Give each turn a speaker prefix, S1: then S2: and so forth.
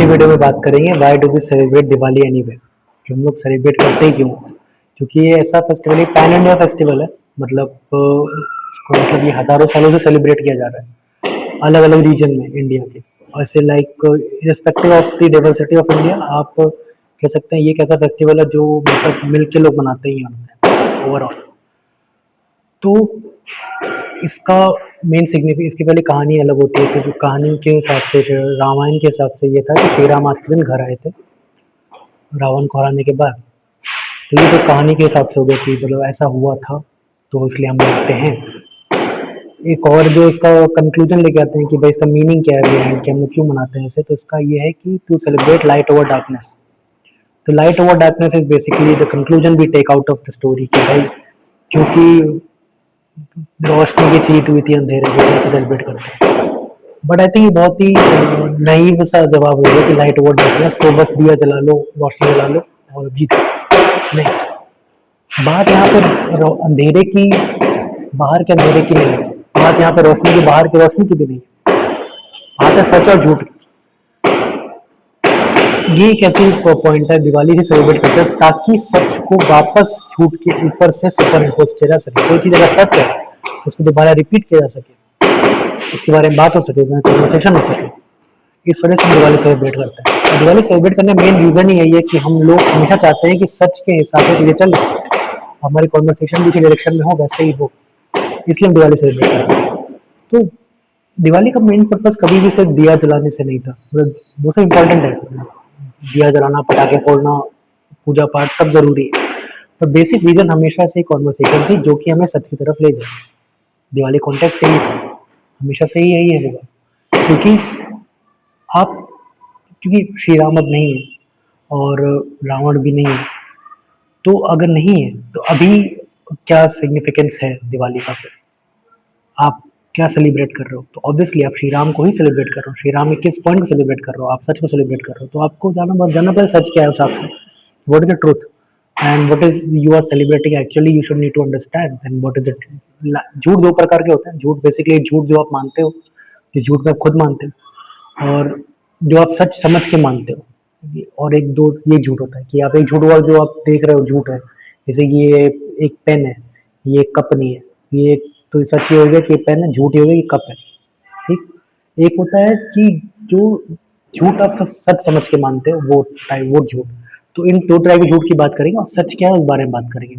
S1: की वीडियो में बात करेंगे why do we celebrate Diwali anyway, कि हम लोग सेलिब्रेट करते ही क्यों हैं। क्योंकि ये ऐसा फेस्टिवल है, पैन इंडिया फेस्टिवल है। मतलब इसको मतलब ये हज़ारों सालों से सेलिब्रेट किया जा रहा है अलग अलग रीजन में इंडिया के। ऐसे like respective of the diversity of India, आप कह सकते हैं ये एक ऐसा फेस्टिवल है जो मतलब मिल के लोग मनाते ही हैं ओवरऑल। तो इसका मेन सिग्निफिकेंस, इसकी पहले कहानी अलग होती है। सिर्फ कहानी के हिसाब से, रामायण के हिसाब से ये था कि श्री राम आज के दिन घर आए थे रावण को हराने के बाद। तो ये तो कहानी के हिसाब से हो गया कि मतलब ऐसा हुआ था, तो इसलिए हम मनाते हैं। एक और जो इसका कंक्लूजन लेके आते हैं कि भाई इसका मीनिंग क्या है बिहाइंड, कि हम लोग क्यों मनाते हैं इसे, तो इसका ये है कि to celebrate light over darkness. तो light over darkness is basically the conclusion we take out of the story, कि भाई क्योंकि रोशनी की जीत हुई थी अंधेरे को, ऐसे सेलिब्रेट करते हैं। बट आई थिंक बहुत ही नाइव सा जवाब हो गया कि लाइट ओवर डार्कनेस, तो बस दिया जला लो, रोशनी जला लो और जीत। नहीं, बात यहाँ पर अंधेरे की, बाहर के अंधेरे की नहीं है। बात यहाँ पर रोशनी की, बाहर की रोशनी की भी नहीं है। बात है सच और झूठ की। ये एक ऐसी पॉइंट है दिवाली से सेलिब्रेट करते हैं ताकि सच को वापस झूठ के ऊपर से सुपर इम्पोज किया जा सके। कोई चीज़ अगर सच है उसको दोबारा रिपीट किया जा सके, उसके बारे में बात हो सके, कन्वर्सेशन हो सके। इस वजह से हम दिवाली सेलिब्रेट करते हैं। और दिवाली सेलिब्रेट करने का मेन रीज़न ही यही है कि हम लोग हमेशा चाहते हैं कि सच के हिसाब से चीज़ें चले, हमारी कॉन्वर्सेशन भी जिस डायरेक्शन में हो वैसे ही हो, इसलिए हम दिवाली सेलिब्रेट करते हैं। तो दिवाली का मेन पर्पज़ कभी भी सिर्फ दिया जलाने से नहीं था। मतलब वो सब इम्पोर्टेंट है, दिया जलाना, पटाखे फोड़ना, पूजा पाठ सब ज़रूरी है, पर बेसिक रीज़न हमेशा से कॉन्वर्सेशन थी जो कि हमें सच की तरफ ले जाए। दिवाली कॉन्टेक्स्ट से ही था, हमेशा से ही यही है होगा। क्योंकि आप, क्योंकि श्री राम अब नहीं है और रावण भी नहीं है, तो अगर नहीं है तो अभी क्या सिग्निफिकेंस है दिवाली का? फिर आप क्या सेलिब्रेट कर रहे हो? तो ऑब्वियसली आप श्री राम को ही सेलिब्रेट कर रहे हो। श्री राम के किस पॉइंट को सेलिब्रेट कर रहे हो? आप सच को सेलिब्रेट कर रहे हो। तो आपको जानना पड़े सच क्या है उस हिसाब से, what is the truth and what is you are celebrating actually. You should need to understand and what is the झूठ। दो प्रकार के होते हैं झूठ, बेसिकली झूठ जो आप मानते हो, जिस झूठ को आप खुद मानते हो, और जो आप सच समझ के मानते हो। और एक दो ये झूठ होता है कि आप एक झूठ हुआ जो आप देख रहे हो झूठ है, जैसे कि ये एक पेन है, ये एक कप नहीं है, ये तो सच ये हो गया कि पेन है, झूठ ये हो गया कि कप है। ठीक। एक होता है कि जो झूठ आप सब सच समझ के मानते हो, वो झूठ। तो इन दो तरह के झूठ की बात करेंगे और सच क्या है उस बारे में बात करेंगे।